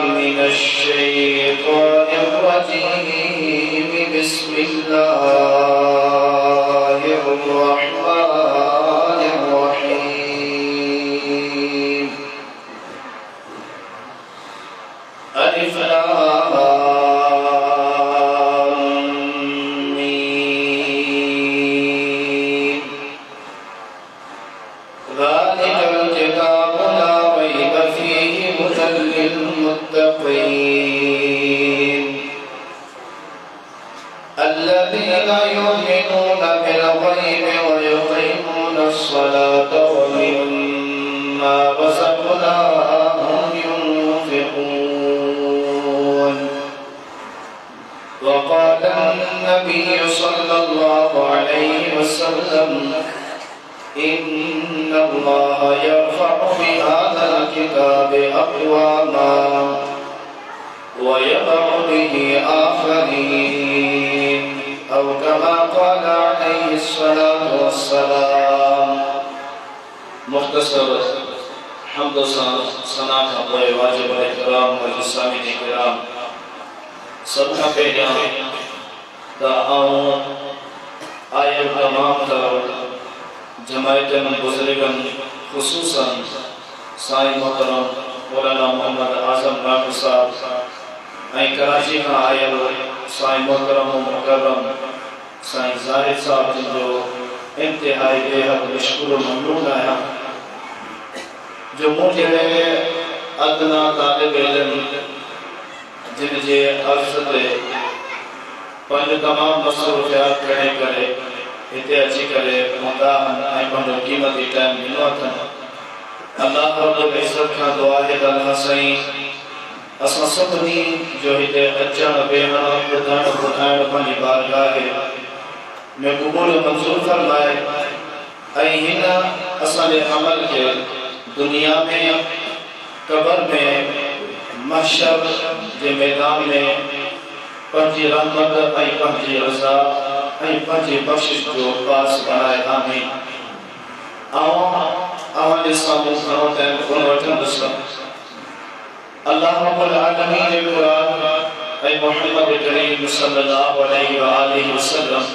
من الشيطان الرجيم بسم الله الرحمن الرحيم ألف لام ميم ذلك الكتاب لا ريب فيه هدى للمتقين الذين يؤمنون بالغيب ويقيمون الصلاة ومما رزقناهم ينفقون وقال النبي صلى الله عليه وسلم إن الله يرفع بهذا الكتاب أقواما ويضع به آخرين أو كما قال عليه الصلاة والسلام. مختصر حمد و ثنا الله واجب الاحترام والسامعين الكرام سب کا پہلا تا آئے تمام تر جماعتن بزرگن خصوصا سائیں محترم مولانا محمد اعظم ناقی صاحب کراچی کا آئل سائیں محترم و مکرم سائیں زاہد صاحب جو انتہائی بے حد مشکور و ممنون آیا جو مجھے ادنا طالب علم جن جے عرض تے پنج تمام مصروفیات کرنے کرے हिते अची करे मुताहन ऐं पंहिंजो क़ीमती टाइम ॾिनो अथनि अल्लाह रब्बुल इज़्ज़त खां दुआ आहे त अल्लाह साईं असां सभिनी जो हिते अचणु वेहणु ॿुधणु ॿुधाइणु पंहिंजी बारगाह में क़बूल मंज़ूर फरमाए ऐं हिन असांजे अमल खे दुनिया में क़ब्र में महशर जे मैदान में पंहिंजी रहमत ऐं पंहिंजी रज़ा ऐं पंहिंजी बख़्शिश जो पास बनाए आमीन। अव्हांजे साम्हूं घणो टाइम कोन वठंदुसि अल्लाह रब्बुल आलमीन जे क़ुरान ऐं मुहम्मद करीम सल्लल्लाहु अलैहि व आलिहि वसल्लम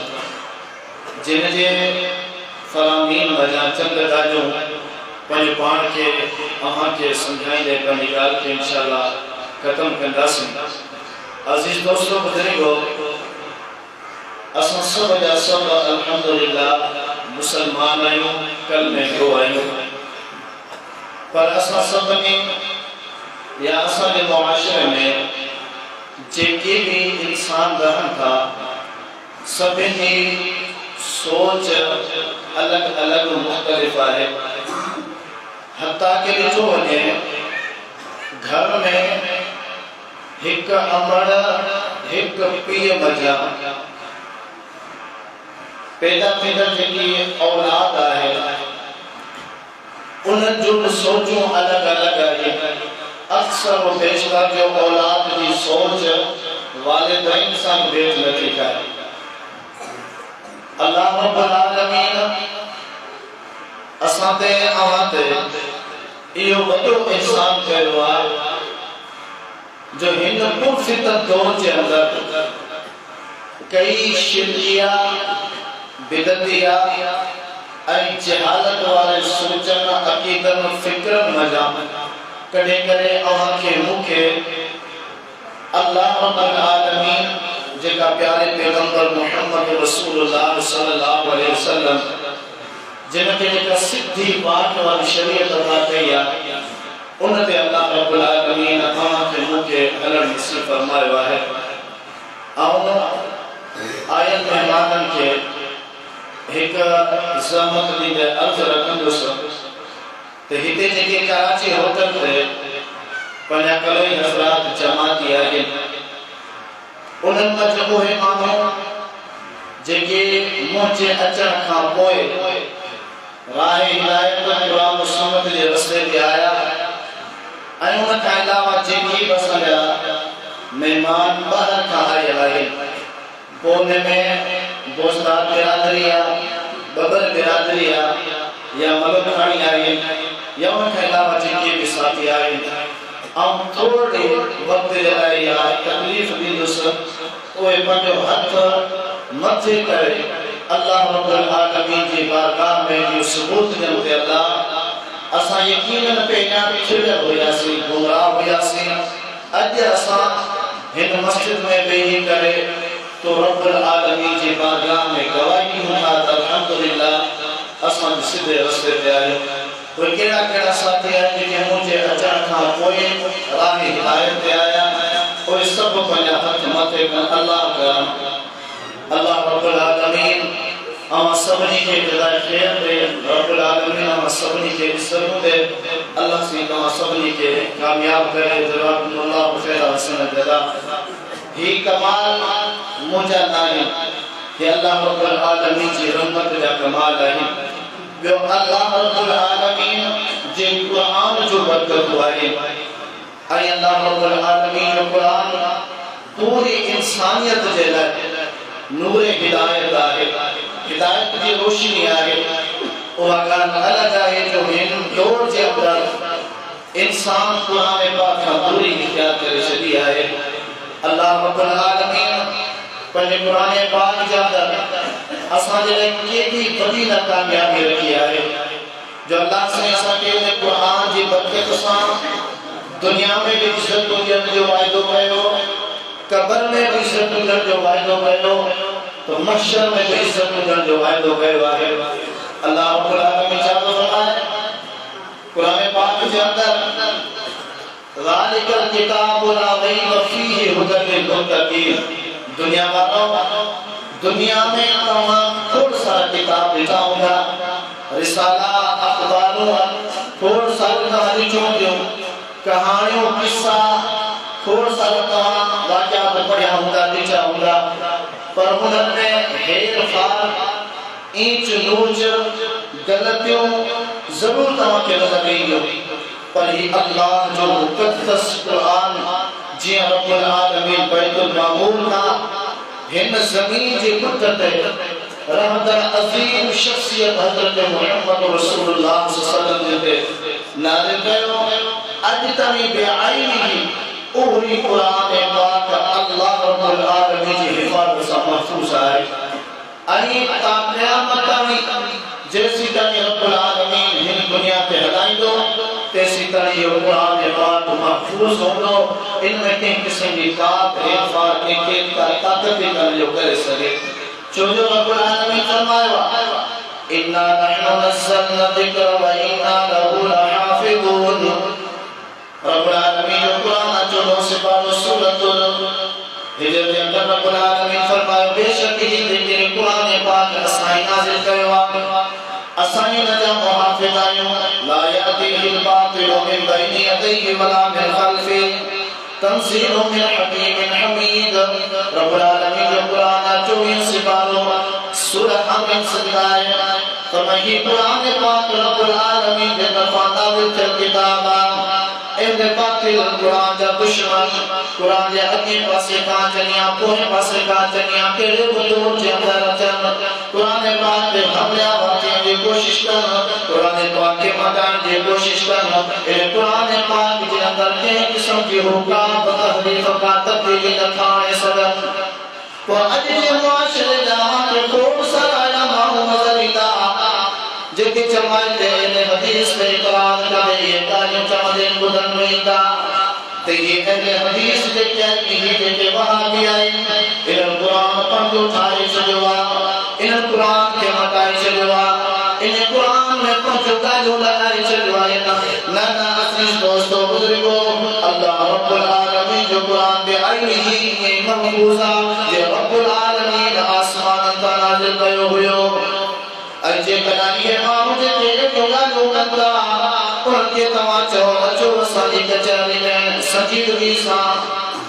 जिन जे फ़रामीन वजां चंद ॻाल्हियूं पंहिंजे पाण खे अव्हांखे सम्झाईंदे पंहिंजी ॻाल्हि खे इंशाअल्लाह ख़तमु कंदासीं। अज़ीज़ दोस्तो बुज़ुर्गो असां सब जा सब अल्हम्दुलिल्लाह मुसलमान आहियूं कलमे गो आहियूं पर असां सभिनी या असांजे मुआशरे में जेके भी इंसान रहनि था सभिनी सोच अलग अलग मुख़्तलिफ़ आहे हत्ता के ॾिठो वञे घर में हिक अमड़ हिक पीउ मजा पैदा पैदा जेकी औलाद आहे उन जो सोचूं अलग अलग आहे अक्सर वो बेशतर जो औलाद की सोच वालिदैन सां भेट नथी करे अल्लाह रब्बुल आलमीन असां ते अव्हां ते इहो वॾो इंसान कयो आहे जो हिन पुरफ़ितर दौर जे अंदर कई शिरकिया बिदतिया ऐं जहालत वारे सोचन अक़ीदन फिक्रन मजा कॾहिं कॾहिं अव्हांखे मूंखे अल्लाह रब्बुल आलमीन जेका प्यारे पैगंबर मुहम्मद रसूलुल्लाह सल्लल्लाहु अलैहि वसल्लम जिन खे जेका सिधी बात वारी शरीयत अता कई आहे उन ते अल्लाह रब्बुल आलमीन अव्हांखे मूंखे हलण नसीब फरमायो आहे। आयल मेहमाननि खे एक ज़हमत ॾींदे अर्ज़ रखंदुसि त हिते जेके कराची होटल ते पंहिंजा कलई हज़रात जमाती आहिनि उन्हनि मंझि उहे माण्हू जेके मुंहिंजे अचण खां पोइ राह हिदायत क़ुरान और सुन्नत जे रस्ते ते आया ऐं उन खां अलावा जेके बि असांजा मेहमान ॿाहिरि खां आयल आहिनि पोइ उन में दोस्तार बिरादरी बबर बिरादरी या मलखानी आहिनि या उन खां अलावा जेके बि साथी आहिनि थोरे वक्त जलाए या तकलीफ दींदुस ओए पंजो हथ मथे करे अल्लाह रब्बुल आलमीन जी बारगाह में जो सबूत ॾियनि ते अल्लाह असां यकीनन पहिरियां छिड़ हुयासीं गुमराह हुयासीं अॼु असां हिन मस्जिद में वेही करे तो रब्बुल आलमीन जी बारगाह में गवाही ॾियूं था त अल्हम्दुलिल्लाह असां सिधे रस्ते ते आहियूं कोई कहिड़ा कहिड़ा साथी आहिनि जेके मुंहिंजे अचण खां पोइ राह हिदायत ते आया उहे सभु पंहिंजा हथ मथे कनि अल्लाह रब्बुल आलमीन अवां सभिनी खे जज़ाए ख़ैर ॾे रब्बुल आलमीन अवां सभिनी खे इज़्ज़त ॾे अल्लाह सी तव्हां सभिनी खे कामयाब करे जज़ाकुमुल्लाहु ख़ैर हसन जज़ा ही कमाल मुंहिंजा नाहे कि अल्लाह रब्बुल आलमीन जी रहमत जा कमाल आहिनि ॿियो अल्लाह रब्बुल आलमीन जे क़ुरान जो बरकत आहे ऐं अल्लाह रब्बुल आलमीन जो क़ुरान पूरी इंसानियत जे लाइ नूर हिदायत आहे हिदायत की रोशनी आहे उहा ॻाल्हि अलॻि आहे जो हिन दौर जे अंदरि इंसान क़ुरान पाक खां दूरी इख्तियार करे छॾी आहे अल्लाह रब्बुल आलमीन पंहिंजे क़ुरान पाक जे अंदरि असांजे लाइ केॾी वॾी नाकामयाबी रखी आहे जो अल्लाह से असांखे हिन क़ुरान जी बरकत सां दुनिया में भी इज़्ज़त ॾियण जो वाइदो कयो कब्र में भी इज़्ज़त ॾियण जो वाइदो कयो तो महशर में भी इज़्ज़त ॾियण जो वाइदो कयो आहे अल्लाह रब्बुल आलमीन छा थो फरमाए क़ुरान पाक जे अंदरि ज़ालिकल किताबु ला रैब फीहि हुदल लिल मुत्तक़ीन दुनिया वालों दुनिया में तमाम खोड़ सारा किताब लिखा होगा रिसाला अखबारों खोड़ सारी कहानियों जो कहानियों किस्सा खोड़ सारा वाक़या पढ़िया होगा लिखा होगा पर उनमें हेर फार ईंच नूच गलतियों जरूर तव्हांखे नज़र ईंदियूं पर ही अल्लाह जो मुक़द्दस क़ुरान जी रब्बुल आलमीन बैतुल मामूर का हिन ज़मीन जे पुट ते रहमत अज़ीम शख्सियत हज़रत मुहम्मद रसूलुल्लाह सल्लल्लाहु अलैहि वसल्लम ते नाज़िल कयो अॼु ताईं बेआईनी ओही क़ुरान पाक अल्लाह रब्बुल आलमीन जी हिफ़ाज़त सां महफूज़ आहे ऐं ता क़यामत ताईं जेसी ताईं रब्बुल आलमीन हिन दुनिया ते हलाईंदो तेसी ताईं इहो क़ुरान पाक महफूज़ हूंदो इनमें कंहिं क़िस्म जी कात हेरफार कंहिंखे ताक़त बि करण जो करे सघे छो जो रब्बुल आलमीन फरमायो इन्ना नहनु नज़्ज़लना ज़िक्र व इन्ना लहु लहाफ़िज़ून रब्बुल आलमीन जो क़ुरान जो सिपारो सूरतुल हिजर जे अंदर रब्बुल आलमीन फरमायो बेशक ही जेके क़ुरान पाक असां नाज़िल कयो आहे असां इन जा मुहाफ़िज़ आहियूं ला यातीहिल बातिलु मिन बैनि यदैहि वला मिन ख़ल्फ़िहि तंज़ीलु मिन हकीमिन हमीद रब्बुल आलमीन जो क़ुरान जो सिपारो सूरह अमन सदाए फरमाई क़ुरान पाक रब्बुल आलमीन जे नफ़ादा विच किताब इनके बातिल क़ुरान जा दुश्मन क़ुरान जे अॻे पासे का चनिया पोइ पासे का चनिया केड़े बुदूर जे अंदर अचन क़ुरान पाक ते हमला वठण जी कोशिश कन क़ुरान पाक के मटाइण जी कोशिश कन ए क़ुरान पाक जे अंदर के किस्म जी हुकाम तहरीफ का तब्दीली न थाणे सघन तो अॼु जे मुआशरे जा के खोड़ सारा माण्हू नज़र ईंदा जेके चवाइंदे इन हदीस में क़ुरान का ये ॻाल्हियूं चवंदे ॿुधण में ईंदा त ये अहले हदीस जेके आहिनि इहे जेके वहाबी आहिनि इन्हनि क़ुरान पंहिंजो ठाहे छॾियो आहे इन्हनि क़ुरान खे मटाए छॾियो आहे इन क़ुरान में पंहिंजो ॻाल्हियूं लॻाए छॾियो आहे न न अज़ीज़ दोस्तो बुज़ुर्गो अल्लाह रब्बुल आलमीन जो क़ुरान बे आईनी महफूज़ आहे जे रब्बुल आलमीन आसमान तां नाज़िल कयो हुयो अजे कनाई माण्हू जेके ॻाल्हियूं कंदा उनखे तव्हां चओ अचो असांजी कचहरी में संजीदगी सां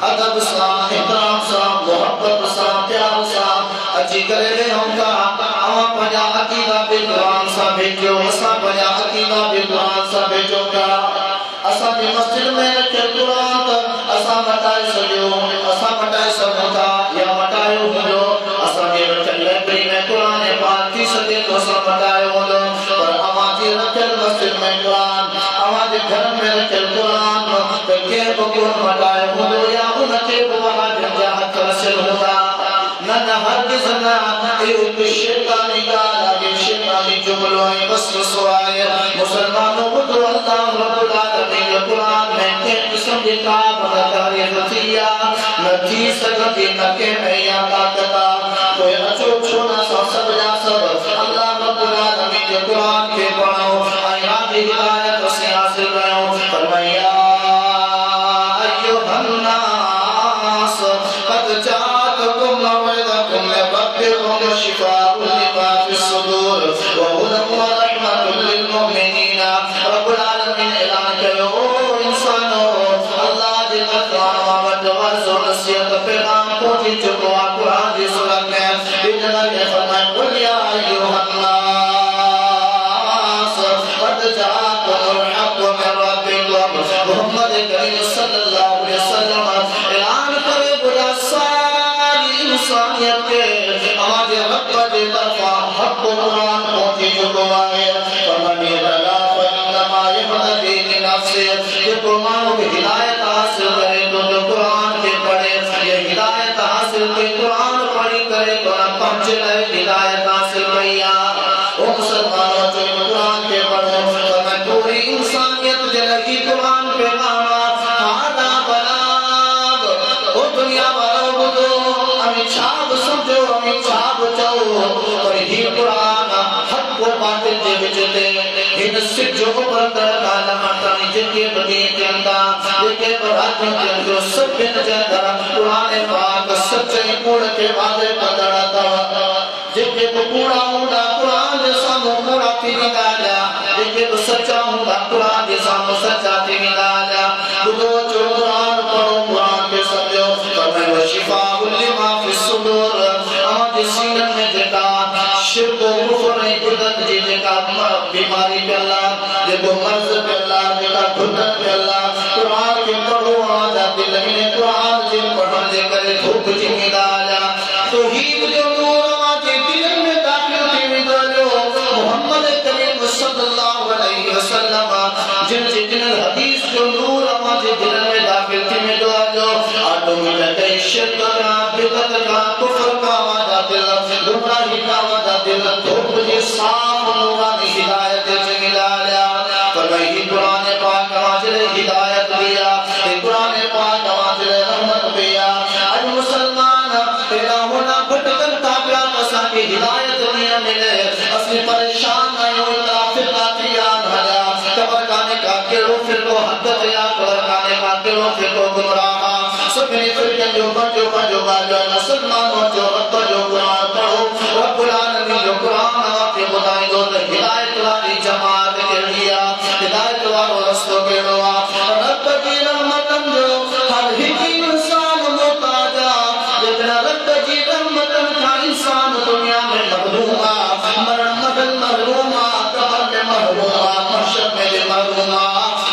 अदब सां इहतराम सां मोहब्बत सां प्यार सां अची करे वेहूं था अवां पंहिंजा अक़ीदा बि क़ुरान सां भेजो असां पंहिंजा अक़ीदा बि क़ुरान सां भेजो था असांजी मस्जिद में रखियल क़ुरान असां मटाए छॾियो असां मटाए सघूं था या मटायो हूंदो असांजे रखियल लाइब्रेरी में क़ुरान पाक थी सघे तो असां मटायो हूंदो पर अवां जी रखियल मस्जिद में क़ुरान अवां जे घर में रखियल क़ुरान त कंहिं बि मटाए हुदो या उनके बुआ जहात रसल हुदा न हरगिज़ न एक शैतानी गाल आगे शैतानी जुमलो है बस रसवाए मुसलमानों को तो अल्लाह रब्बुल आलमीन के कुरान में के किस्म के काम बताए रतिया नदी सकती न के मैया ताकता कोई अचो छोना सब जा सब अल्लाह रब्बुल आलमीन के कुरान के पढ़ो आया हिदायत से हासिल करो फरमाया अय्युहन नास कद जातकुम मौइज़तुम मिन रब्बिकुम व शिफाउन लिमा फिस्सुदूर व हुदन व रहमतुल लिल मुमिनीन रब्बुल आलमीन ऐलान करो इंसानो अल्लाह दे कुरान व नसीहत पैगाम पहुंच चुको कुरान की सूरत में बिजना के फरमाया कुल या अय्युहन नास कद जातकुमुल हक़्क़ु मिन रब्बिकुम मोहम्मद करीम सल्लल्लाहु अलैहि वसल्लम ऐलान करे बुरा सारी इंसानियत के हमारे रब के तरफा हक कुरान पहुंचे चुको है फरमाने लगा फइन्नमा यहदी लिनफ्से ये कुरान की हिदायत हासिल करे तो जो कुरान के पढ़े ये हिदायत हासिल के कुरान पढ़ी करे कुरान पहुंचे रहे हिदायत हासिल भैया ओ मुसलमानों जो कुरान के पढ़ो तो मैं पूरी इंसानियत जलगी कुरान पे कामा खाना बलाग ओ दुनिया वालों को अमित छाप समझो अमित छाप जाओ पर ही कुरान हक को बातिल जे विचते इन सिजो पर काला मातानी जिनके बदी के अंदर जिनके बरात में जो सब बिन जरा कुरान पाक सच्चे कूड़ के वादे पदड़ा था जिनके को कूड़ा मुंडा कुरान जैसा मुंडा पीने डाला जिनके को सच्चा मुंडा कुरान जैसा सच्चा पीने डाला बुदो जो कुरान पढ़ो कुरान के समझो फरमाए व शिफाउल लिमा फिस्सुदूर हमारे सीने में जका शिर्क और कुफ्र ने कुदरत जी जका बीमारी पे अल्लाह देखो मर्ज पे अल्लाह जका घुटन पे अल्लाह कुरान के पढ़ो आजा दिल में कुरान जी पढ़ने दे करे धूप जी में डाला तौहीद जो नूर आजे दिल में दाखिल थी जो मोहम्मद करीम सल्लल्लाहु अलैहि वसल्लम जिन जिन हदीस जो नूर आजे दिल में दाखिल थी जो ऑटोमेटिक शिर्क का बिदअत का कुफ्र का आजा दिल गुमराही का आजा दिल धूप जी साफ नूरानी हिदायत जी डाला फरमाई कुरान पाक आजे हिदायत दिया कुरान पाक आजे रहमत दिया आज मुसलमान तेरा होना भटकन ताबिया पसा की हिदायत दिया मिले असली परेशान नहीं हो काफिर काफियान हजा कबर काने का केरो फिर को हद दिया कबर काने का केरो फिर को गुमराह सबने फिर के जो मुसलमानों जो रब जो कुरान पढ़ो रब्बुल आलमीन जो कुरान आपके बताई दो तो हिदायत वाली जमात के लिया हिदायत वाला रास्तों के दुआ रब की रहमतन जो हर एक इंसान मोहताजा जितना रब की रहमतन का इंसान दुनिया में महरूमा मरण महल महरूमा कब्र में महरूमा महशर में महरूमा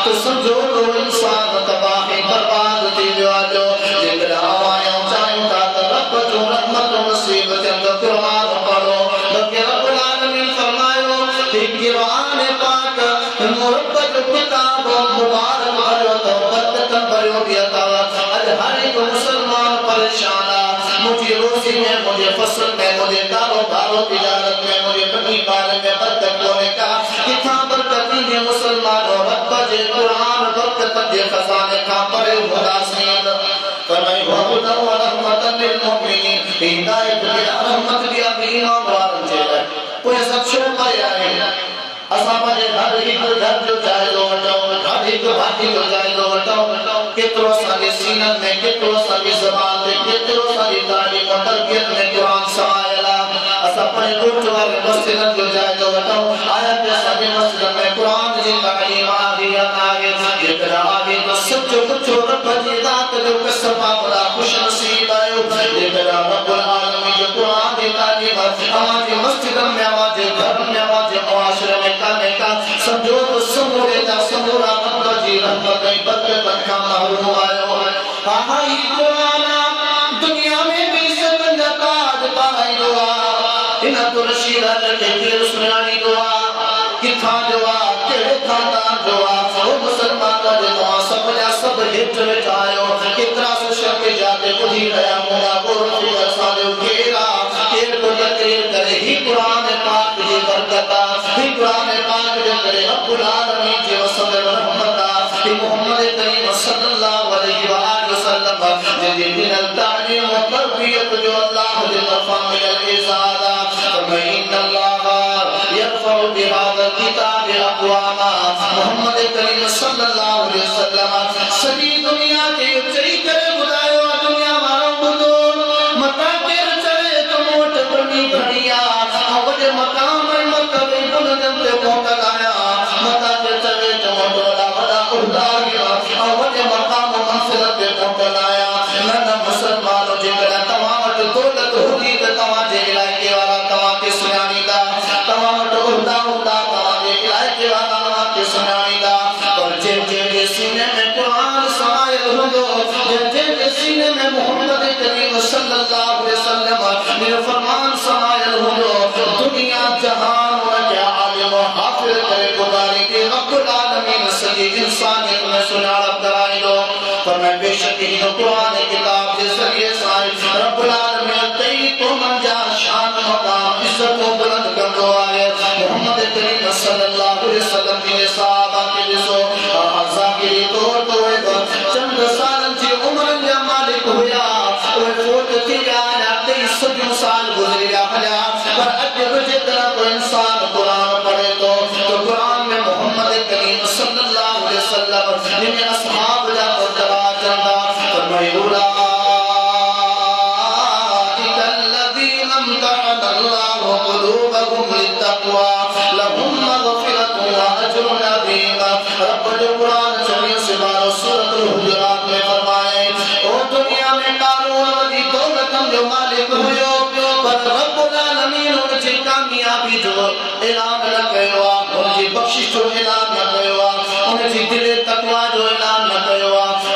तो समझो तो इंसान तबाही बर्बाद थी जो जितना आया ऊंचाई का रब जो रहमत नसीब के कुरान पढ़ो बल्कि रब्बुल आलमीन फरमायो कि कुरान पाक मुरब्बत किताब मुबारक भरो तो बरकत भरो दिया था आज हर एक मुसलमान परेशान मुझे रोजी में मुझे फसल में मुझे कारोबार तिजारत में मुझे बनी पाले में बरकत होने का कितना बरकत है मुसलमानों रब के कुरान बरकत के खजाने का परे खुदा से फरमाई हुदा व रहमतन लिल मुमिनीन हिदायत दिया रहमत दिया ईमान वालों के कोई सब छो पाया है असामा जे घर जो जाए लो हटाओ हर एक बात जो जाए लो हटाओ कितरो सारे सीनत में कितरो सारी ज़बान में कितरो सारी तालीम और तरबियत में कुरान समायला असा अपने रूट वाले मस्जिद जो जाए लो हटाओ आया के सारे मस्जिद में कुरान जी तालीम आ गया आगे जितना आगे तो सब जो कुछ रब की जात जो कसम बड़ा खुश नसीब आयो जितना रब्बुल आलमीन जो कुरान की तालीम हमारे मस्जिद में हमारे घर में हमारे मुआशरे में करने का समझो तो समूरे का समूरा रब जी रहमत बरकत का महरूम आयो कहा ही कुरान दुनिया में भी सतनताज पाई दुआ इन तो रशीद के सुनानी दुआ किथा जोआ केड़े खानदान जोआ ओ मुसलमान दे तवा सब जा सब हित विच आयो कितना सुशर के जाते बुधी रहा मोला गोर फिर साले केरा केर को तकरीर करे ही कुरान पाक की बरकत ही कुरान पाक जो करे रब्बुल आलमीन जी वसल्लम रहमत ही मोहम्मद करीम सल्लल्लाहु अलैहि वसल्लम जे दिन तालीम व तरबियत जो अल्लाह दे तरफा मिलल इजादा फरमाइन अल्लाह यरफउ बिहादा किताब अक़वामा मोहम्मद करीम सल्लल्लाहु अलैहि वसल्लम सभी दुनिया के चई करे बुलायो दुनिया वालों बुदो मता के चले तो मोट बनी बढ़िया अवज मकाम मकबे बुलंद पे पहुंचाया मता के चले तो मोट बड़ा उड़ा गया अवज मकाम मंजिल पे पहुंचाया न मुसलमानों जेकरा तमाम दौलत होगी तो तवा जे इलाके वाला तवा के सुनानी दा तमाम उड़ा उड़ा तवा जे इलाके वाला तवा के सुनानी दा और जे सीने में कुरान समायल हो जे सीने में मोहम्मद करीम सल्लल्लाहु अलैहि वसल्लम मेरे फरमान समायल हो दुनिया जहान में क्या आलिम हाफिज करे बुखारी के रब्बुल आलमीन सजी इंसानियत में सुनाड़ा कराई दो फरमाए बेशक ही कुरान किताब के जरिए से रब्बुल आलमीन तई तो मंजा शान मकाम इज्जत को बुलंद कर दो आए मोहम्मद करीम सल्लल्लाहु अलैहि वसल्लम के सहाबा के जिसो आजादी तो चंद सालन की उम्र या मालिक हुआ और फोट थी जाना 23 साल गुजर गया पर अजब जितना कोई इंसान कुरान पढ़े तो कुरान में मोहम्मद करीम सल्लल्लाहु अलैहि वसल्लम जिन्हें असहाब जा दवा चंदा फरमाए उलाइका अल्लज़ीना इम्तहना अल्लाहु क़ुलूबहुम लित्तक़वा लहुम मग़फ़िरतुन व अज्रुन अज़ीम रब जो कुरान चलिए से बारो सूरतुल हुजुरात में फरमाए ओ दुनिया में कानून वदी दौलत जो मालिक हुयो पर रब्बुल आलमीन उनकी कामयाबी जो ऐलान न कयो उनकी बख्शिश जो ऐलान न कयो उनकी दिल तकवा जो ऐलान न कयो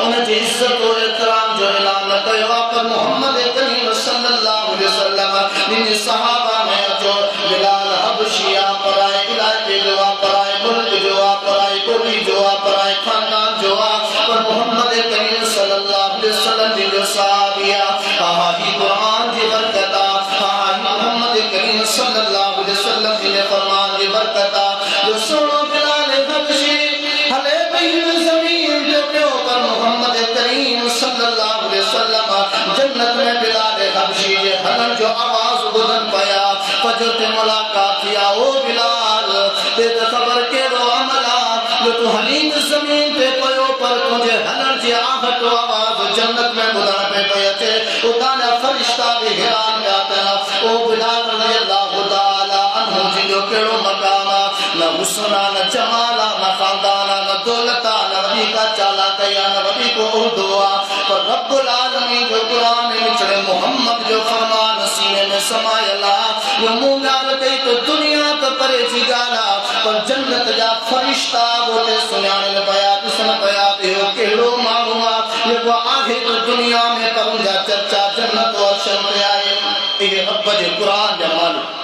उनकी इज्जत और इकराम जो ऐलान न कयो पर मोहम्मद करीम सल्लल्लाहु अलैहि वसल्लम इन सहाबा में जो बिलाल हबशिया पराए इलाके जो पराए मुल्क जो पराए कोई जो पराए खानदान जो पर मोहम्मद करीम सल्लल्लाहु अलैहि वसल्लम जो साहबिया ही कुरान की बरकत मोहम्मद करीम सल्लल्लाहु अलैहि वसल्लम के फरमान की बरकत जो सुनो बिलाल हबशी हले बहिन जमीन पे पर मोहम्मद करीम सल्लल्लाहु अलैहि वसल्लम जन्नत में बिलाल हबशी के हलन जो आवाज बुलंद पाया फजर से मुलाकात किया ओ बिलाल ते खबर के रो अमला जो तू हलीम जमीन पे पयो पर तुझे हलन की आहट आवाज जन्नत में बुलंद पे पयते उताना फरिश्ता भी हैरान जाता ओ बिलाल रज़ियल्लाहु ताला अन्हु जो केड़ो मकाम न हुस्ना न जमाला न खानदाना न दौलता न नबी का चाला कया न नबी को दुआ पर रब्बुल आलमीन जो कुरान में चढ़े मोहम्मद जो फरमान सीने में समायला वो मुंगाल कई तो दुनिया तो परे जी गाला पर जन्नत जा फरिश्ता बोले सुनाने पाया किसन पाया हो केड़ो मालूमा ये वो आगे तो दुनिया में करूंगा चर्चा जन्नत और शर्म आए ये रब जे कुरान जा मालूम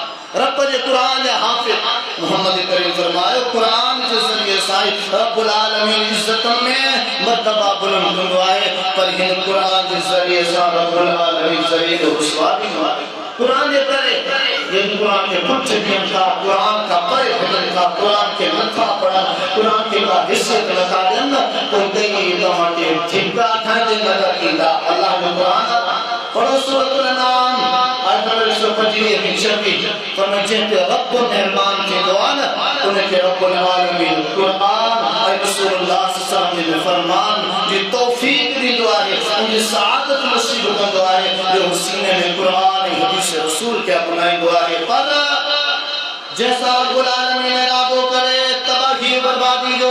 रब जे कुरान जा हाफिज मोहम्मद करीम फरमाए कुरान के जरिए साईं रब्बुल आलमीन इज्जत में मर्तबा बुलंद कंदो आहे पर हिन कुरान के जरिए सा रब्बुल आलमीन जरिए रुसवा भी मारे कुरान जे करे ये कुरान के कुछ भी था कुरान का परे फजल था कुरान के नथा पढ़ा कुरान के का हिस्से लगा देना कोई कहीं तमाटे ठिका था जे लगा कीदा अल्लाह जो कुरान पढ़ो सूरतुल नाम आज नंबर 125 में छवि फरमाते हैं रब मेहरबान के दुआ न उनके रब्बुल आलमीन कुरान और रसूलुल्लाह सल्लल्लाहु अलैहि वसल्लम फरमान की तौफीक दी दुआ है उनकी सआदत नसीब का दुआ है जो सीने में कुरान हदीस रसूल के अपनाई दुआ है पर जैसा रब्बुल आलमीन इरादो करे तबाही बर्बादी जो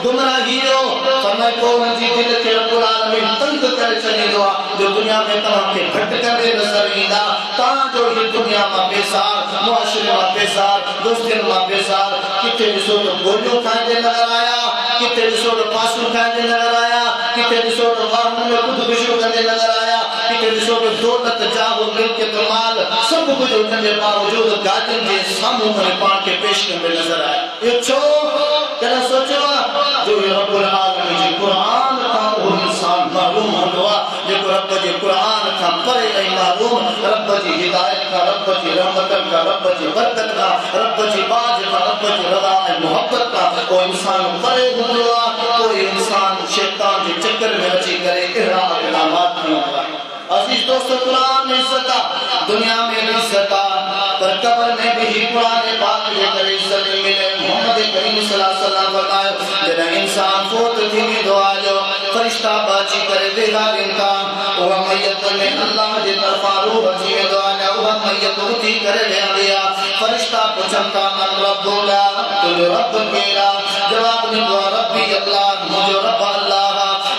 गुमराही जो फरमाए को नजी दिल के रब्बुल आलमीन तंग करे चली दुआ जो दुनिया में तमाम के भटक दे नजर ईंदा ता जो ये दुनिया में बेजार मुआशरे में बेजार दोस्तन में बेजार किथे दिसो तो गोलियों खाए नजर आया किथे दिसो तो पासू खाए नजर आया किथे दिसो तो वाहन में खुद खुशी करने नजर आया किथे दिसो तो दौलत जाहो मिल्कियत माल सब कुछ होने के बावजूद गादिन जे सामू में पान के पेश में नजर आए ये छो तेरा सोचो जो रब्बुल आलमीन जी कुरान का वो इंसान मालूम हुआ जो रब जी कुरान का पढ़े नहीं मालूम रब जी हिदायत का रब जी रहमत का रब जी बरकत का रब जी बाज का रब जी रजा मोहब्बत का वो इंसान पढ़े हुआ कोई इंसान शैतान के चक्कर में रची करे इहराम इलामात में अजीज दोस्तों कुरान में इज्जत दुनिया में भी इज्जत पर कब्र में भी कुरान पाक लेकर इज्जत मिले मोहम्मद करीम सल्लल्लाहु अलैहि वसल्लम फरमाए जब इंसान फोत थी दुआ जो फरिश्ता बाची करे देगा इनका वो मैयत में अल्लाह दे तरफा रूह जी में दुआ ने वो मैयत उठी करे ले दिया फरिश्ता पूछता मन रब्बुका तुझ रब मेरा जवाब ने दुआ रब्बी अल्लाह मुझे रब अल्लाह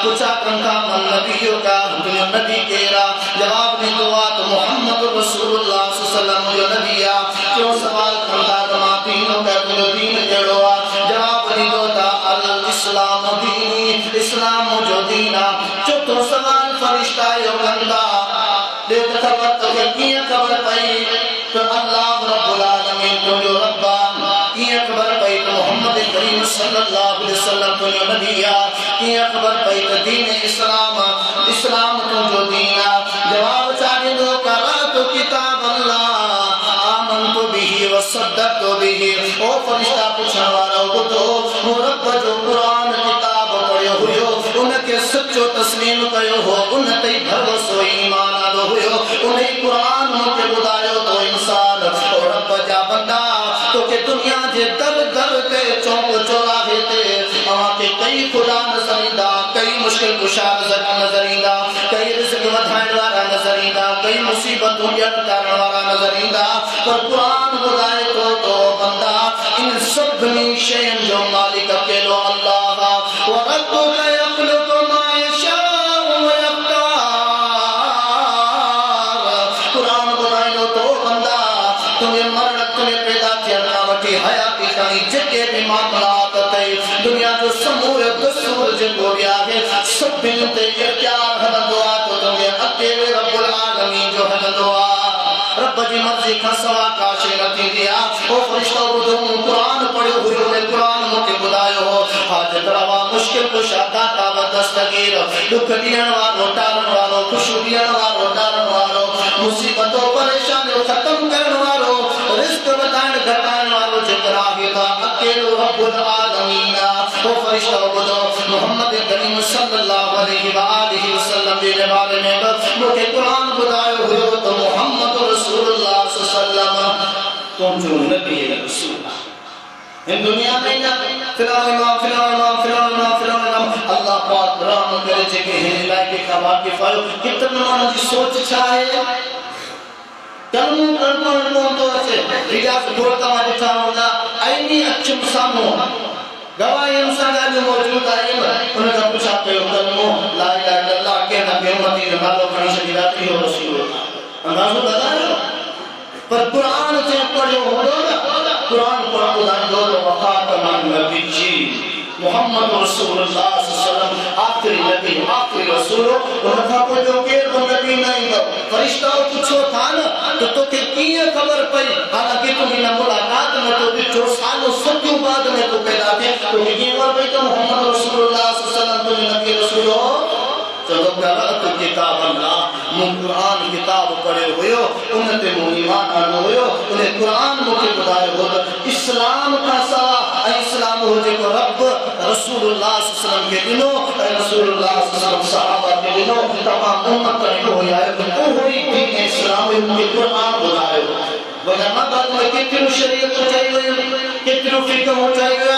पूछा कंका मन नबियों का तुझ नबी केरा जवाब ने दुआ तो मोहम्मद रसूलुल्लाह सल्लल्लाहु अलैहि वसल्लम नबिया क्यों सवाल कंका तमा तीनों का तुझ दीन जड़वा जवाब ने दोता अल इस्लाम दीनी इस्लाम जो दीना चौथो सवाल फरिश्ता यो कंदा दे खबर तो किया खबर पाई तो अल्लाह रब्बुल आलमीन तो जो रब्बा किया खबर पाई तो मोहम्मद करीम सल्लल्लाहु अलैहि वसल्लम तो जो नबिया किया खबर पाई तो दीन इस्लाम इस्लाम तो जो दीना जवाब चाहे दो करा तो किताब अल्लाह आमनतु बिही व सद्दक़तु बिही ओ फरिश्ता पूछने वाला हो तो रब जो कुरान किताब पढ़ियो हुयो उनके सच्चो तस्लीम कयो हो उन ते भरोसो ईमान आलो हुयो उन्हें कुरान के बुधायो तो इंसान और रब जा बंदा तो के दुनिया जे दर दर के चौक चौराहे ते वहां के कई खुदा नजरीदा कई मुश्किल कुशा नजरीदा कई रिज़्क वधाइण वाला नजरीदा कई मुसीबत दुनिया करण वाला नजरीदा पर कुरान बुधाए तो बंदा इन सब शयन जो मालिक अकेलो अल्लाह व रब्बुका यखलुकु मा यशाउ व यख्तार कुरान बुधाए तो बंदा तुम्हें मरण तुम्हें पैदा किया वठी हयाती ताई जेके भी मामलात ते दुनिया जो समूरे दस्तूर जे गोरिया है सब बिन ते इख्तियार हदो तो तुम्हें अकेले रब्बुल आलमीन जो हदो रब जी मर्जी का सवा का शे नथी दिया ओ फरिश्ता बुधो कुरान पढ़ियो हुयो ने कुरान मुके बुधायो हो हाथ दरवा मुश्किल कुशा दाता व दस्तगीर दुख दियण वालो टारण वालो खुशी दियण वालो टारण वालो मुसीबतों परेशानियों खत्म करण वालो रिज़्क वधाइण घटाइण वालो जेकरा है अकेलो रब्बुल आलमीन ओ फरिश्ता बुधो मोहम्मद करीम सल्लल्लाहु अलैहि व आलिहि वसल्लम जे बारे में मुके कुरान बुधायो हुयो तो मोहम्मद रसूलुल्लाह सल्लल्लाहु अलैहि वसल्लम तुम जो नबी है रसूल इन दुनिया में ना फिलहाल अल्लाह पाक रहम करे जे के लायक का वाकिफ आयो कितने मानो जी सोच चाहे कर्म तो ऐसे रियाज बोलता मारे चाहोगा आईनी अच्छे सामो गवाही इंसान जो मौजूद है उनका पूछा पे कर्मो ला इलाहा इल्लल्लाह के नबी उम्मती ने मालो खड़ी शरीयत हो रसूलुल्लाह अंदाज़ो लगा पर कुरान से पढ़ो हो ना कुरान पढ़ो ना दो वफ़ातमन नबी मोहम्मद रसूलुल्लाह सल्लल्लाहु अलैहि वसल्लम आखिरी नबी आखिरी रसूल उनका कोई जो के नबी नहीं तो फरिश्ता पूछो था ना तो के किए खबर पई हालांकि तुम्हें मुलाकात में तो भी 4 सालों सदियों बाद में तो पैदा थे तो ये खबर पई तो मोहम्मद रसूलुल्लाह सल्लल्लाहु अलैहि वसल्लम नबी रसूल हो चलो तो किताब अल्लाह मुन कुरान किताब पढ़े हुयो उनते मुन ईमान आनो हुयो उन्हें कुरान मुके बुधाए हो इस्लाम का सवा इस्लाम हो जे को रब रसूलुल्लाह सल्लल्लाहु अलैहि वसल्लम के दिनो रसूलुल्लाह सल्लल्लाहु अलैहि वसल्लम सहाबा के दिनो तमाम उम्मत को हो यार तो होई दीन इस्लाम के कुरान बुधाए हो वरना बात में कितनी शरीयत चाहिए कितनी फिक्र हो चाहिए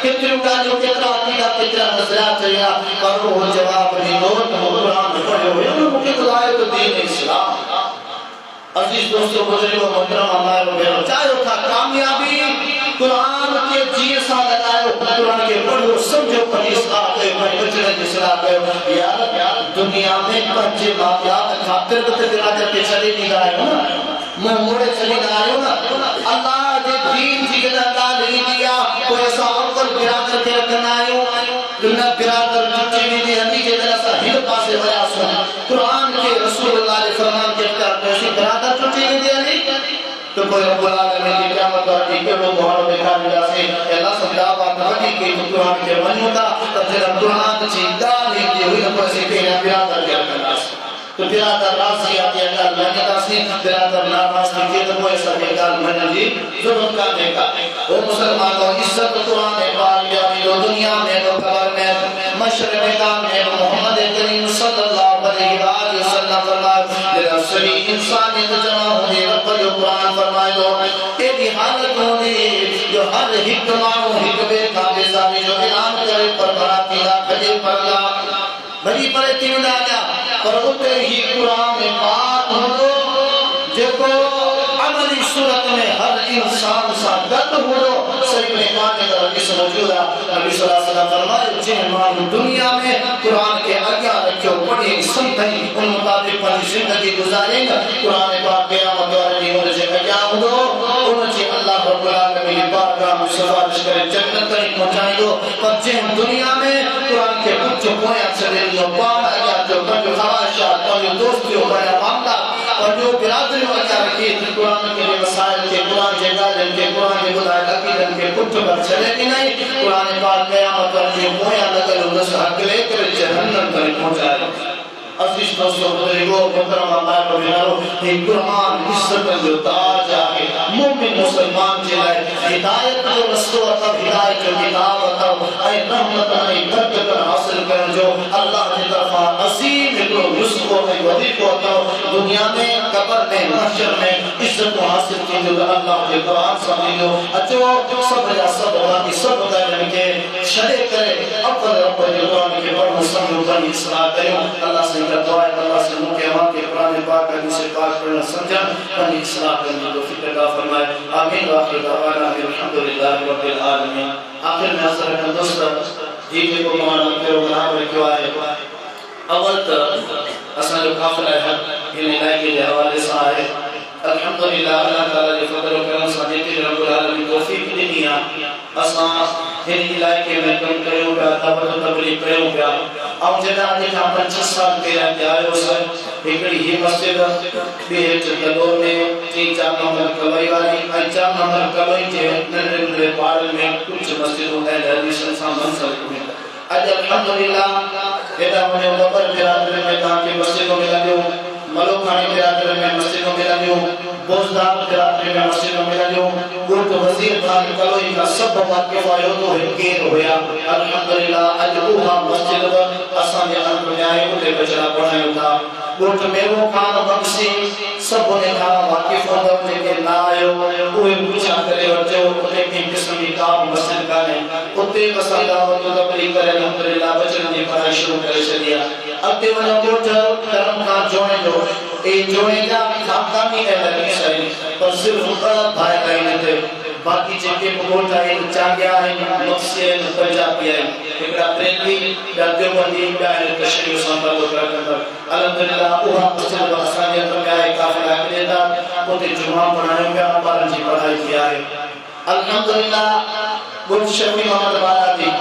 कितनी गालियों कितना अकीदा कितना नजरियात चाहिए पर वो जवाब नहीं दो तो कुरान पढ़े हुए हैं मुझे बुलाए तो दीन इस्लाम अजीज दोस्तों बुजुर्गों मोहतरम हमारे बहनों चाहे था कामयाबी कुरान के जिए सा लगाओ कुरान के पढ़ो समझो हदीस आके बचने की सलाह करो यार दुनिया में कच्चे मामलात खातिर तो बिरादर के चले नहीं गए हो ना मोड़े चले गए हो ना अल्लाह ने दीन की जगह नहीं दिया कोई ऐसा अव्वल बिरादर के रखना आयो दुनिया बिरादर चुच्ची भी दी हदी के तरह सा हिल पासे वया सुन कुरान के रसूलुल्लाह ने फरमान रब्बुल आलमीन की क़यामत वाली के लोग मोहर बेकार मिला से अल्लाह सदा बात वही के कुरान के मनुता तब जब कुरान जिंदा नहीं हुई तो से के बिरादर के करना तो बिरादर राजी आती है अल्लाह से बिरादर नाराज के तो वो ऐसा के गाल मन जी जरूर का देखा वो मुसलमानों इज्जत कुरान पाक यानी दुनिया में तो कबर में मशर मैदान में मोहम्मद करीम सल्लल्लाहु अलैहि वसल्लम फरमाया जब सभी इंसानियत जमा होने रब जो कुरान फरमाए दो तेरी हालत होने जो हर हिकमाओं हिकबे काबे सारे जो ऐलान करे पर बराती ला खजे परला भरी परे तीन दाना पर उते ही कुरान में बात हो दो जेको अमली सूरत में हर इंसान सा गद हो दो सही में माने का इस मौजूदा नबी सल्लल्लाहु अलैहि वसल्लम फरमाए जिन मानू दुनिया में कुरान के आगे रखो पढ़े समझे उन मुताबिक अपनी जिंदगी गुजारेंगे कुरान पाक क़यामत वाले दिन उनसे क्या हो दो उनसे अल्लाह रब्बुल आलमीन बारगाह में सिफारिश करे जन्नत तक पहुंचाए दो पर जिन दुनिया में कुरान के कुछ कोया चले लो पार आया जो जो ख्वाहिशात और जो दोस्तियों बड़ा मामला और जो बिरादरी वगैरह रखी कुरान के मसाइल के कुरान जगह के कुरान के खुदाई अकीदत के कुछ पर चले कि नहीं कुरान पाक क़यामत वाले दिन कोया लगल उस हक लेकर जहन्नम तक पहुंचाए अजीज दोस्तों बुजुर्गों मोहतरम अल्लाह को बिनारो ये कुरान इज्जत जो ताज है मोमिन मुसलमान के लिए हिदायत जो रस्तो अता हिदायत जो किताब अता ऐ रहमत ऐ बरकत हासिल कर जो अल्लाह की तरफ अजीम को रिज़्क़ और वजीफा अता दुनिया में कब्र में महशर में इज्जत को हासिल की जो अल्लाह के कुरान समझो अचो सब या सब की सब का के छड़े करे अव्वल रब के कुरान के पढ़ो समझो कर इस्लाह करो अल्लाह से दुआ है अल्लाह से मुझे हमारे के कुरान पाक हदीस पाक पढ़ना समझा और इस्लाह करने की तौफीक अता फरमाए आमीन व आखिर दवाना अल्हम्दुलिल्लाह रब्बिल आलमीन आखिर में असर का दोस्तों जी को मान प्रोग्राम रखो है अव्वल तो असल काफिला है इन इलाके के हवाले से है अल्हम्दुलिल्लाह अल्लाह ताला के फजल और करम से जेके रब्बुल आलमीन तौफीक दी है असा इन इलाके में कम कयो का तबलीग कयो का अब जगह आज का 25 साल पहले के आयो से एकड़ी ही मस्जिद बे चंदलोर में 3-4 नंबर कलोई वाली 4 नंबर कलोई के नंदरे पार में कुछ मस्जिदों है हदीस सामान सब में आज अल्हम्दुलिल्लाह एदा मने बबर बिरादरी में ताकि मस्जिदों में लगे मलोखानी बिरादरी में मस्जिदों में लगे बोझदार बिरादरी में मस्जिदों में लगे गुरु वजीर खान कलोई का सब वाक़िफ आयो तो हिकेर होया अल्हम्दुलिल्लाह आज वो मस्जिद असा ने अन्याय को बचड़ा बनायो था गुरु मेरो खान बख्शी सब ने कहा वाक़िफ होता के ना आयो कोई पूछा करे वजो उते की किस्म की का मस्जिद का ने उते बसंदा तो तबलीग करे अल्हम्दुलिल्लाह बचन की पढ़ाई शुरू कर दिया अब ते वनो गुरु कर्म का जोड़े जो ए जोड़े का खानदानी है लगी सही पर सिर्फ भाई कहीं थे बाकी जेके कोटा है चांग्या है मक्से पंजाबी है एकरा प्रेमी दादेवंदी गाय तशरीफ संभाल कर अल्हम्दुलिल्लाह वहां मस्जिद वसाने तो गाय काफिला केदा ओते जुमा पढ़ाएंगे पर जी पढ़ाई किया है अल्हम्दुलिल्लाह गुरु शफी मोहम्मद बाराती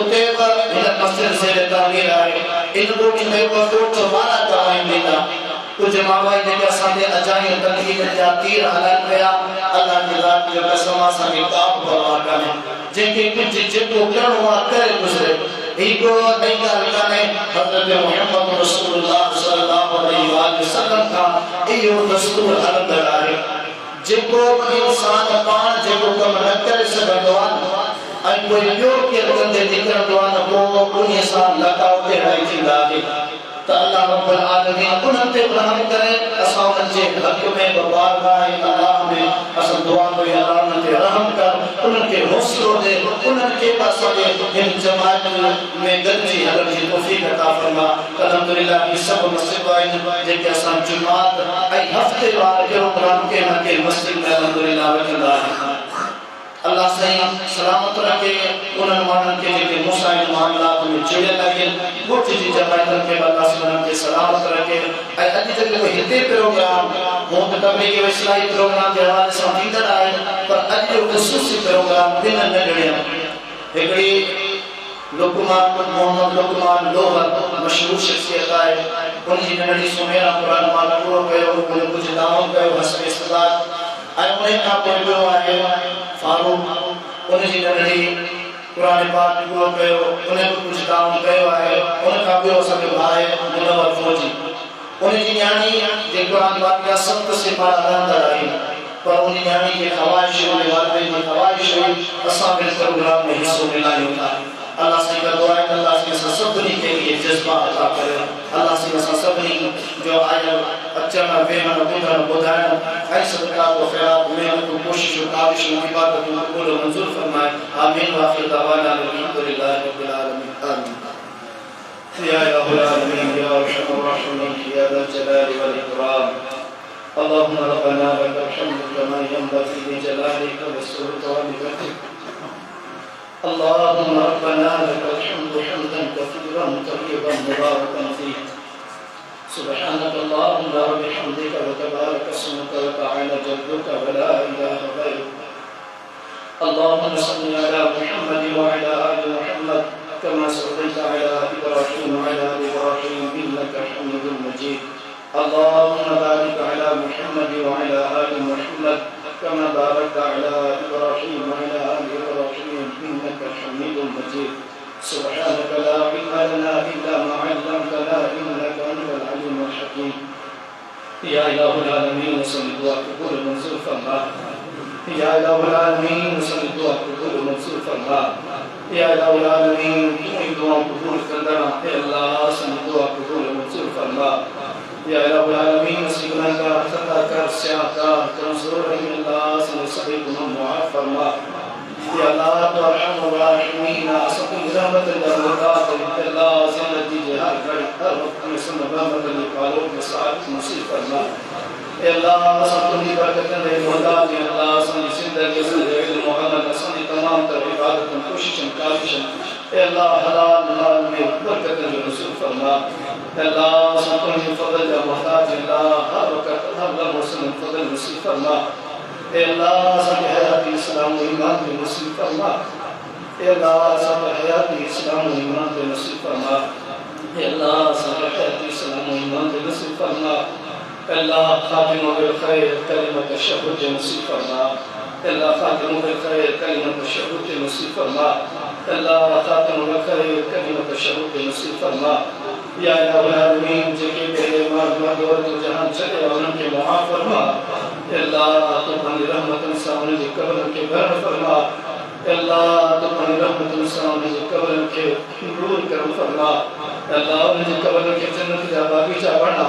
ओते पर मस्जिद से तामीर है इनको इन्हें को तुम्हारा तामीर देता कुछ मामा ने साथे अजाई तकलीफ जाती हालत गया अल्लाह की रात जो कसमा सामी काप बवा करे जेके कुछ जेको करणो करे गुजरे एको नहीं गाल करे हजरत मोहम्मद रसूलुल्लाह सल्लल्लाहु अलैहि वसल्लम का इयो दस्तूर हलत है जेको इंसान पान जेको कम न करे सगवान आई कोई यो के कंदे निकरवान को उन इंसान लगाओ के राई थींदा तो अल्लाह रब्बुल आलमीन उनते रहम करे असां जे हक में बारगाह अल्लाह में अस दुआ कोई अल्लाह ने रहम कर उनके हौसलो दे उनके पास इन जमात में गद्दी हलक की तौफीक अता फरमा अल्हम्दुलिल्लाह ये सब मस्जिद आइन जे के असां जुमात आई हफ्ते वार प्रोग्राम के मके मस्जिद में अल्हम्दुलिल्लाह वजंदा है अल्लाह सही सलामत रखे उन मानन के जे मुसाइल मामलात में जुड़े लगे वो चीज जमात के अल्लाह सुबहान के सलामत रखे अज तक वो हिते प्रोग्राम हो तबलीग के इस्लाही प्रोग्राम के हवाले से दीदर आए पर अज जो खुसूसी प्रोग्राम दिन न गड़े एकड़ी लुकमान मोहम्मद लुकमान लोहर मशहूर शख्सियत है उनकी नडी सुमेरा कुरान माल पूरो कयो कुछ दावत कयो हसब इस्तात ऐं उन खां पोइ ॿियो आहे फारूक उन जी नंढड़ी क़ुरान पाक पूरो कयो उन बि कुझु काम कयो आहे उन खां ॿियो असांजो भाउ मुनवर फौजी उन जी न्याणी जे क़ुरान पाक जा 7 सिपारा रहंदड़ आहिनि पर उन न्याणी खे ख़वाहिश हुई वालिदैन जी ख़वाहिश हुई असां बि प्रोग्राम में हिस्सो मिलायूं था अल्लाह से का दुआ है अल्लाह से सभनी के लिए जज्बा अता करे अल्लाह से सभनी जो आया अचन वेहन बुधन बुधान ऐं सदका व खैरात मेहनत कोशिश काविश इबादत कबूल मंजूर फरमाए आमीन व आखिर दवाना अल्हम्दुलिल्लाह रब्बिल आलमीन आमीन या रब्बल आलमीन या अरहमर राहिमीन या ज़ल जलाल वल इकराम اللهم ربنا لك الحمد كما ينبغي لجلالك وسلطانك اللهم ربنا لك الحمد حمدا كثيرا طيبا مباركا فيه سبحانك اللهم وبحمدك وتبارك اسمك وتعالى جدك ولا اله غيرك اللهم صل على محمد وعلى ال محمد كما صليت على ابراهيم وعلى ال ابراهيم انك حميد مجيد اللهم بارك على محمد وعلى ال محمد كما باركت على ابراهيم وعلى ال ابراهيم انك حميد مجيد سبحانك لا علم لنا الا ما علمتنا انك انت العليم الحكيم يا اله العالمين صل وقبول منصور فرما يا اله العالمين صل وقبول منصور فرما يا اله العالمين دعا قبول كندنا الله صل وقبول منصور فرما يا رب العالمين سيدنا خطاكر سياتا كنصور الله سنصحيكم معاف فرما يا الله ارحم الراحمين اسقم رحمة الدرجات الله زندگی جہاد کر ہر وقت میں سن رحمت لقالوں کے ساتھ نصیب فرما يا الله سبحانه برکت دے مولا يا الله سن زندگی سے محمد سن تمام تر عبادت کوشش کاوش يا الله حلال مال میں برکت نصیب فرما يا الله سبحانه فضل يا محتاج الله ہر وقت ہر لمحہ سن فضل نصیب فرما يا الله سب حیات اسلام و ایمان میں نصیب فرما يا الله سب حیات اسلام و ایمان میں نصیب فرما يا الله سب حیات اسلام و ایمان میں نصیب فرما الله خاتم بالخير كلمة الشهود نصيب فرما الله خاتم بالخير كلمة الشهود نصيب فرما الله خاتم بالخير كلمة الشهود نصيب فرما يا رب العالمين جكي بهي ما دور جهان چلے اور ان کے معاف فرما الله تمہاری رحمت انسان کی قبر کے گھر فرما الله تمہاری رحمت انسان کی قبر کے نور کر فرما الله ان کی قبر کے جنت کا باغیچہ بنا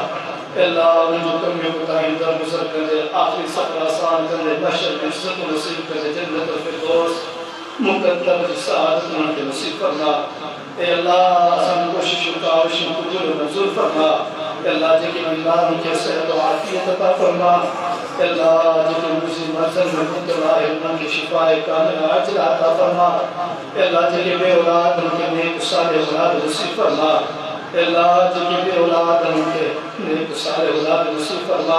اللہ ان جو کمی کوتاہی در گزر کر دے آخری سفر آسان کر دے بشر میں عزت و نصیب کر دے جنت الفردوس مقدر سعادت کے نصیب فرما اے اللہ آسان کوشش و کاوش قبول و منظور فرما اے اللہ جے کہ بیمار کے صحت و عافیت عطا فرما اے اللہ جے کہ مجھے مرضن میں مبتلا ہے ان کی شفا کامل عاجل عطا فرما اے اللہ جے کہ بے اولاد ان کے نیک صالح اولاد نصیب فرما اللہ جی کے اولاد ان کے نیک صالح اولاد نصیب فرما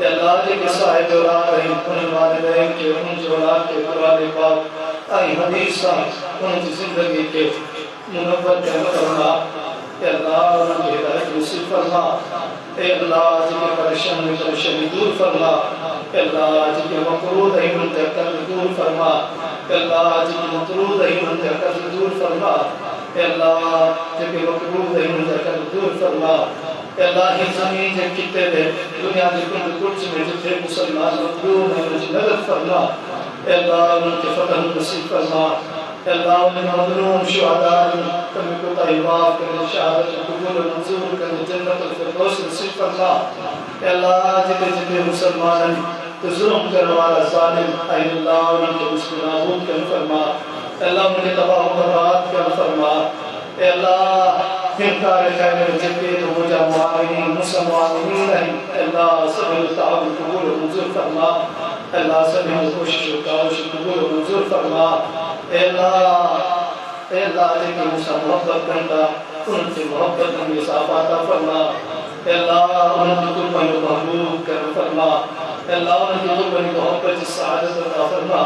اللہ جی کے صاحب اولاد ہیں ان والدین کے ان کی اولاد کے قرآن پاک ای حدیث ان کی زندگی کے منور فرما اللہ ان کی ہدایت نصیب فرما اللہ جی کے پریشانی دور فرما اللہ جی کے مقروض ہیں ان کے قرض دور فرما اللہ جی کے مطرود ہیں ان کے قرض دور فرما اللہ جب کہ مقبول ہے مجھے کر دور فرما اللہ ہی زمین جب کتے دے دنیا کے کل کچھ میں جتنے مسلمان مقبول ہیں مجھے مدد فرما اللہ ان کے فتح نصیب فرما اللہ ان مظلوم شہداء کمی کو طیباب کرنے شہادت قبول منظور کرنے جنت الفردوس نصیب فرما اللہ جتنے مسلمان ظلم کرنے والا ظالم اہل اللہ ان کے مسلم نابود کرنے فرما اللہ ان کے تباہ و برباد کرنے فرما اے اللہ فرقار خیر جبید و مجا معاونین مسلم معاونین اے اللہ سبیل التعاون قبول و منظور فرما اے اللہ سبیل کوشش و کاوش قبول و منظور فرما اے اللہ جن کی مسا محبت کرتا ان سے محبت میں اضافہ فرما اے اللہ ان کی قربانی و محبوب کر فرما اے اللہ ان کی قربانی محبت سعادت عطا فرما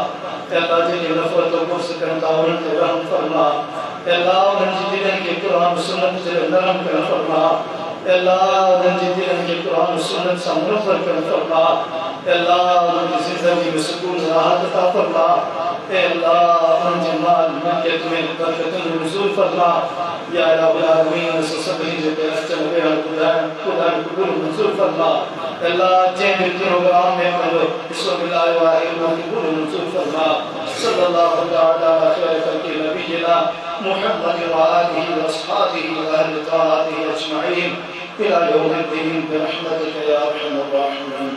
اے اللہ جن کی نفرت و بغض کرتا ان کے رحم فرما اے اللہ ان کی دین کے قرآن و سنت سے نرم کر فرما अल्लाह उनकी जिंदगी कुरान सुन्नत से मुनव्वर फरमा। अल्लाह उनकी जिंदगी में सुकून राहत अता फरमा। अल्लाह उनके माल मिल्कियत में बरकत नुज़ूल फरमा। या रब्बल आलमीन सभी जो चल रहे खुदा कबूल मंजूर फरमा। अल्लाह जिन प्रोग्राम में करो बिस्मिल्लाह कबूल मंजूर फरमा। सल्लल्लाहु तआला अलैहि नबीना मुहम्मद व आलिहि व अस्हाबिहि व अहले ताअतिहि अजमईन इला यौमिद्दीन बिरहमतिका या अरहमर राहिमीन।